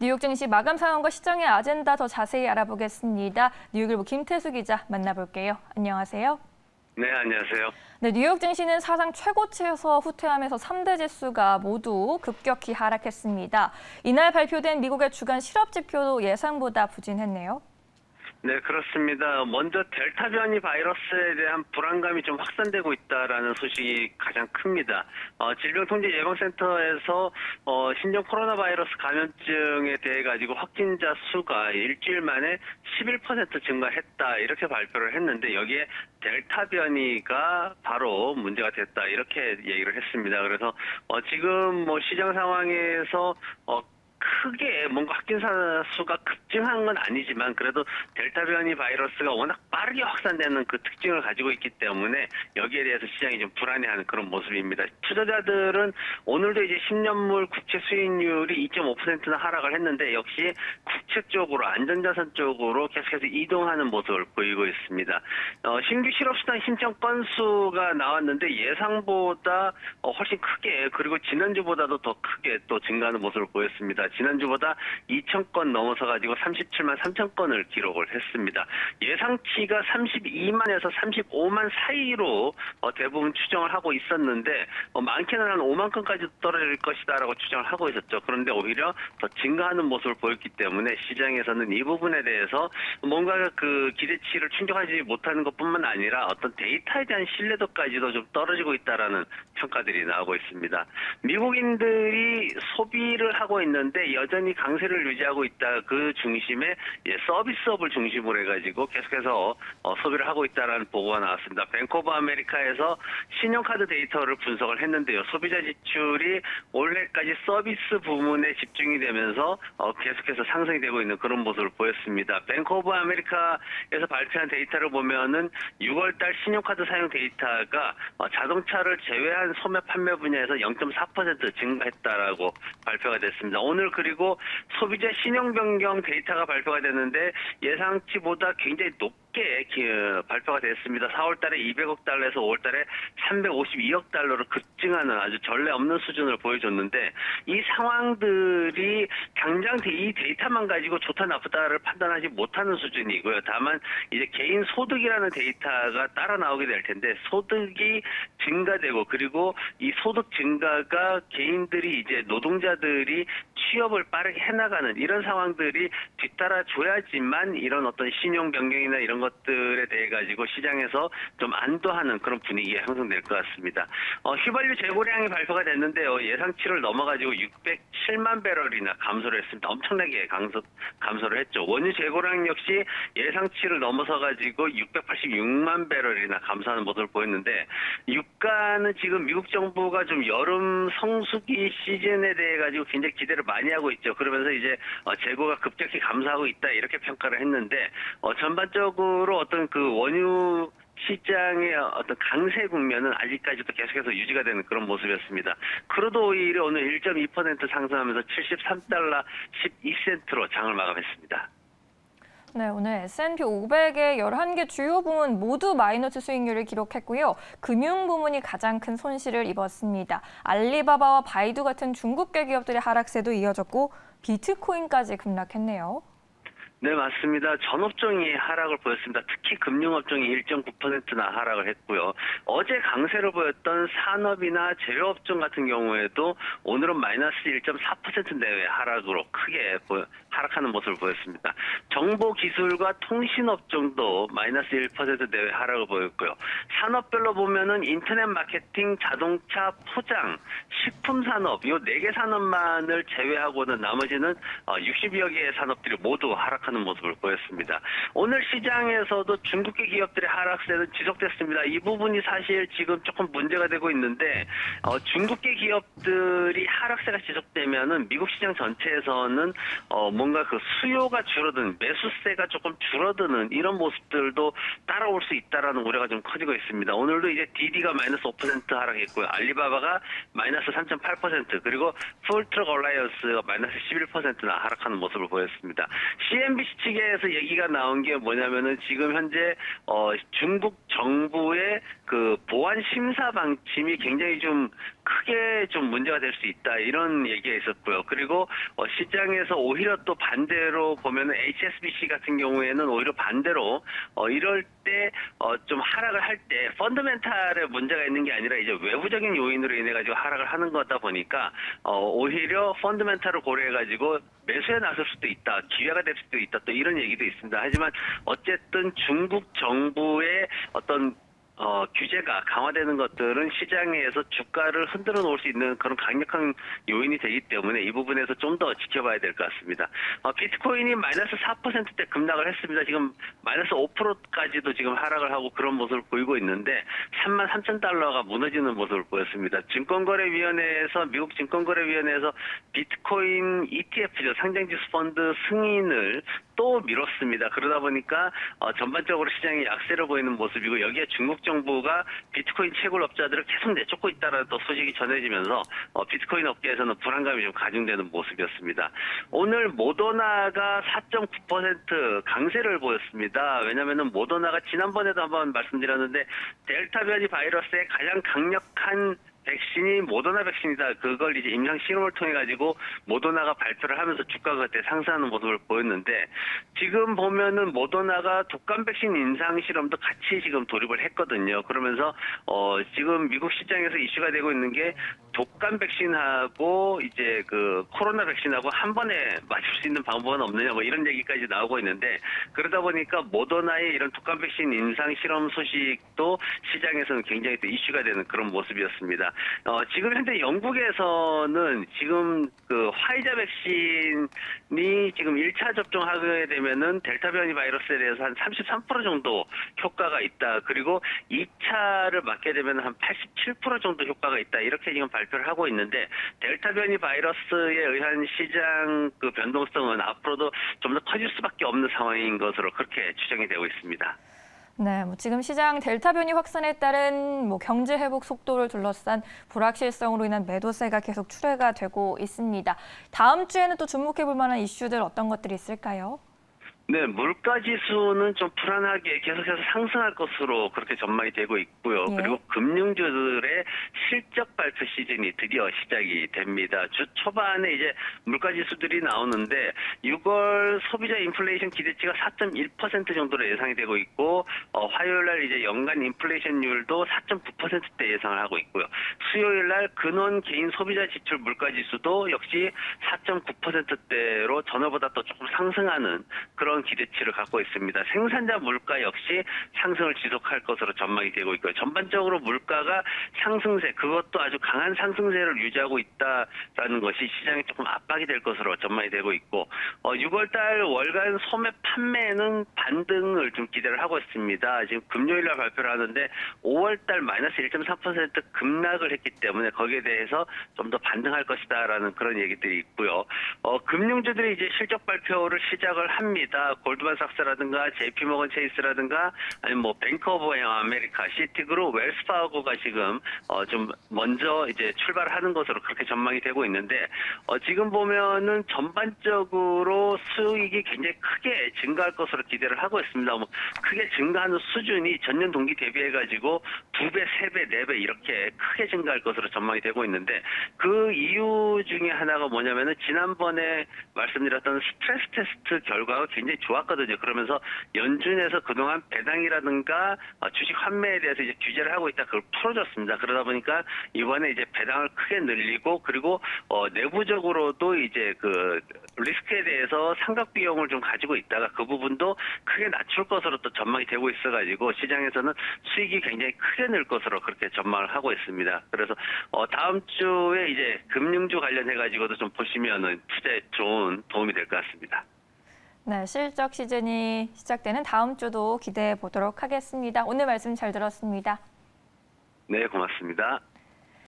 뉴욕 증시 마감 상황과 시장의 아젠다 더 자세히 알아보겠습니다. 뉴욕일보 김태수 기자 만나볼게요. 안녕하세요. 네, 안녕하세요. 네, 뉴욕 증시는 사상 최고치에서 후퇴하면서 3대 지수가 모두 급격히 하락했습니다. 이날 발표된 미국의 주간 실업 지표도 예상보다 부진했네요. 네, 그렇습니다. 먼저 델타 변이 바이러스에 대한 불안감이 좀 확산되고 있다라는 소식이 가장 큽니다. 질병통제예방센터에서 신종 코로나 바이러스 감염증에 대해 가지고 확진자 수가 일주일 만에 11% 증가했다 이렇게 발표를 했는데 여기에 델타 변이가 바로 문제가 됐다 이렇게 얘기를 했습니다. 그래서 지금 시장 상황에서 크게 뭔가 확진자 수가 급증한 건 아니지만 그래도 델타 변이 바이러스가 워낙 빠르게 확산되는 그 특징을 가지고 있기 때문에 여기에 대해서 시장이 좀 불안해하는 그런 모습입니다. 투자자들은 오늘도 이제 10년물 국채 수익률이 2.5%나 하락을 했는데 역시 국채 쪽으로 안전자산 쪽으로 계속해서 이동하는 모습을 보이고 있습니다. 신규 실업수당 신청 건수가 나왔는데 예상보다 훨씬 크게 그리고 지난주보다도 더 크게 또 증가하는 모습을 보였습니다. 지난주보다 2,000건 넘어서 가지고 37만 3천 건을 기록을 했습니다. 예상치가 32만에서 35만 사이로 대부분 추정을 하고 있었는데 많게는 한 5만 건까지 떨어질 것이다라고 추정을 하고 있었죠. 그런데 오히려 더 증가하는 모습을 보였기 때문에 시장에서는 이 부분에 대해서 뭔가 그 기대치를 충족하지 못하는 것뿐만 아니라 어떤 데이터에 대한 신뢰도까지도 좀 떨어지고 있다라는 평가들이 나오고 있습니다. 미국인들이 소비를 하고 있는데 여전히 강세를 유지하고 있다. 그 중심에 서비스업을 중심으로 해가지고 계속해서 소비를 하고 있다라는 보고가 나왔습니다. 뱅크 오브 아메리카에서 신용카드 데이터를 분석을 했는데요. 소비자 지출이 올해까지 서비스 부문에 집중이 되면서 계속해서 상승이 되고 있는 그런 모습을 보였습니다. 뱅크 오브 아메리카에서 발표한 데이터를 보면은 6월달 신용카드 사용 데이터가 자동차를 제외한 소매 판매 분야에서 0.4% 증가했다라고 발표가 됐습니다. 오늘 그리고 소비자 신용 변경 데이터가 발표가 됐는데 예상치보다 굉장히 높게 발표가 됐습니다. 4월 달에 200억 달러에서 5월 달에 352억 달러로 급증하는 아주 전례 없는 수준을 보여줬는데 이 상황들이 당장 이 데이터만 가지고 좋다 나쁘다를 판단하지 못하는 수준이고요. 다만 이제 개인 소득이라는 데이터가 따라 나오게 될 텐데 소득이 증가되고 그리고 이 소득 증가가 개인들이 이제 노동자들이 취업을 빠르게 해나가는 이런 상황들이 뒤따라 줘야지만 이런 어떤 신용 변경이나 이런 것들에 대해 가지고 시장에서 좀 안도하는 그런 분위기가 형성될 것 같습니다. 휘발유 재고량이 발표가 됐는데요. 예상치를 넘어가지고 607만 배럴이나 감소를 했습니다. 엄청나게 감소를 했죠. 원유 재고량 역시 예상치를 넘어서 가지고 686만 배럴이나 감소하는 모습을 보였는데 유가는 지금 미국 정부가 좀 여름 성수기 시즌에 대해 가지고 굉장히 기대를 많이 하고 있죠. 그러면서 이제 재고가 급격히 감소하고 있다 이렇게 평가를 했는데 전반적으로 어떤 그 원유 시장의 어떤 강세 국면은 아직까지도 계속해서 유지가 되는 그런 모습이었습니다. 크루드 오일이 오늘 1.2% 상승하면서 73달러 12센트로 장을 마감했습니다. 네, 오늘 S&P 500의 11개 주요 부문 모두 마이너스 수익률을 기록했고요. 금융 부문이 가장 큰 손실을 입었습니다. 알리바바와 바이두 같은 중국계 기업들의 하락세도 이어졌고 비트코인까지 급락했네요. 네, 맞습니다. 전 업종이 하락을 보였습니다. 특히 금융업종이 1.9%나 하락을 했고요. 어제 강세를 보였던 산업이나 제조업종 같은 경우에도 오늘은 마이너스 1.4% 내외 하락으로 크게 하락하는 모습을 보였습니다. 정보기술과 통신업종도 마이너스 1% 내외 하락을 보였고요. 산업별로 보면은 인터넷 마케팅, 자동차, 포장, 식품산업 이 4개 산업만을 제외하고는 나머지는 60여 개의 산업들이 모두 하락하는 모습을 보였습니다. 오늘 시장에서도 중국계 기업들의 하락세는 지속됐습니다. 이 부분이 사실 지금 조금 문제가 되고 있는데 중국계 기업들이 하락세가 지속되면은 미국 시장 전체에서는 뭔가 그 수요가 줄어드는 매수세가 조금 줄어드는 이런 모습들도 따라올 수 있다라는 우려가 좀 커지고 있습니다. 오늘도 이제 디디가 마이너스 5% 하락했고요. 알리바바가 마이너스 3.8% 그리고 풀트럭 얼라이언스가 마이너스 11%나 하락하는 모습을 보였습니다. CNBC 측에서 얘기가 나온 게 뭐냐면은 지금 현재 중국 정부의 그 보안 심사 방침이 굉장히 좀 크게 좀 문제가 될 수 있다 이런 얘기가 있었고요. 그리고 시장에서 오히려 또 반대로 보면은 HSBC 같은 경우에는 오히려 반대로 이럴 때 좀 하락을 할 때 펀더멘탈에 문제가 있는 게 아니라 이제 외부적인 요인으로 인해 가지고 하락을 하는 거다 보니까 오히려 펀더멘탈을 고려해 가지고 매수에 나설 수도 있다, 기회가 될 수도 있다, 또 이런 얘기도 있습니다. 하지만 어쨌든 중국 정부의 어떤 규제가 강화되는 것들은 시장에서 주가를 흔들어 놓을 수 있는 그런 강력한 요인이 되기 때문에 이 부분에서 좀 더 지켜봐야 될 것 같습니다. 비트코인이 마이너스 4%대 급락을 했습니다. 지금 마이너스 5%까지도 지금 하락을 하고 그런 모습을 보이고 있는데 33,000달러가 무너지는 모습을 보였습니다. 증권거래위원회에서 미국 증권거래위원회에서 비트코인 ETF죠. 상장지수 펀드 승인을 또 미뤘습니다. 그러다 보니까 전반적으로 시장이 약세를 보이는 모습이고 여기에 중국 정부가 비트코인 채굴업자들을 계속 내쫓고 있다는 또 소식이 전해지면서 비트코인 업계에서는 불안감이 좀 가중되는 모습이었습니다. 오늘 모더나가 4.9% 강세를 보였습니다. 왜냐하면 모더나가 지난번에도 한번 말씀드렸는데 델타 변이 바이러스의 가장 강력한 백신이 모더나 백신이다. 그걸 이제 임상 실험을 통해 가지고 모더나가 발표를 하면서 주가가 그때 상승하는 모습을 보였는데 지금 보면은 모더나가 독감 백신 임상 실험도 같이 지금 돌입을 했거든요. 그러면서 지금 미국 시장에서 이슈가 되고 있는 게 독감 백신하고 이제 그 코로나 백신하고 한 번에 맞출 수 있는 방법은 없느냐 뭐 이런 얘기까지 나오고 있는데 그러다 보니까 모더나의 이런 독감 백신 임상 실험 소식도 시장에서는 굉장히 또 이슈가 되는 그런 모습이었습니다. 지금 현재 영국에서는 지금 그 화이자 백신이 지금 1차 접종하게 되면은 델타 변이 바이러스에 대해서 한 33% 정도 효과가 있다. 그리고 2차를 맞게 되면 한 87% 정도 효과가 있다. 이렇게 지금 발표를 하고 있는데 델타 변이 바이러스에 의한 시장 그 변동성은 앞으로도 좀 더 커질 수밖에 없는 상황인 것으로 그렇게 추정이 되고 있습니다. 네, 지금 시장 델타 변이 확산에 따른 경제 회복 속도를 둘러싼 불확실성으로 인한 매도세가 계속 출회가 되고 있습니다. 다음 주에는 또 주목해 볼 만한 이슈들 어떤 것들이 있을까요? 네, 물가 지수는 좀 불안하게 계속해서 상승할 것으로 그렇게 전망이 되고 있고요. 예. 그리고 금융주들의 실적 발표 시즌이 드디어 시작이 됩니다. 주 초반에 이제 물가 지수들이 나오는데 6월 소비자 인플레이션 기대치가 4.1% 정도로 예상이 되고 있고 화요일 날 이제 연간 인플레이션율도 4.9%대 예상을 하고 있고요. 수요일 날 근원 개인 소비자 지출 물가 지수도 역시 4.9%대로 전월보다 또 조금 상승하는 그런 기대치를 갖고 있습니다. 생산자 물가 역시 상승을 지속할 것으로 전망이 되고 있고요. 전반적으로 물가가 상승세, 그것도 아주 강한 상승세를 유지하고 있다라는 것이 시장에 조금 압박이 될 것으로 전망이 되고 있고 6월달 월간 소매 판매는 반등을 좀 기대를 하고 있습니다. 지금 금요일날 발표를 하는데 5월달 마이너스 1.4% 급락을 했기 때문에 거기에 대해서 좀 더 반등할 것이다라는 그런 얘기들이 있고요. 금융주들이 이제 실적 발표를 시작을 합니다. 골드만삭스라든가 JP모건 체이스라든가 아니면 뭐 뱅크 오브 아메리카, 시티그룹, 웰스파고가 지금 좀 먼저 이제 출발하는 것으로 그렇게 전망이 되고 있는데 지금 보면은 전반적으로 수익이 굉장히 크게 증가할 것으로 기대를 하고 있습니다. 크게 증가하는 수준이 전년 동기 대비해 가지고 2배, 3배, 4배 이렇게 크게 증가할 것으로 전망이 되고 있는데 그 이유 중에 하나가 뭐냐면은 지난번에 말씀드렸던 스트레스 테스트 결과가 굉장히 좋았거든요. 그러면서 연준에서 그동안 배당이라든가 주식 환매에 대해서 이제 규제를 하고 있다. 그걸 풀어줬습니다. 그러다 보니까 이번에 이제 배당을 크게 늘리고 그리고 내부적으로도 이제 그 리스크에 대해서 상각 비용을 좀 가지고 있다가 그 부분도 크게 낮출 것으로 또 전망이 되고 있어가지고 시장에서는 수익이 굉장히 크게 늘 것으로 그렇게 전망을 하고 있습니다. 그래서 다음 주에 이제 금융주 관련해가지고도 좀 보시면은 투자에 좋은 도움이 될 것 같습니다. 네, 실적 시즌이 시작되는 다음 주도 기대해 보도록 하겠습니다. 오늘 말씀 잘 들었습니다. 네, 고맙습니다.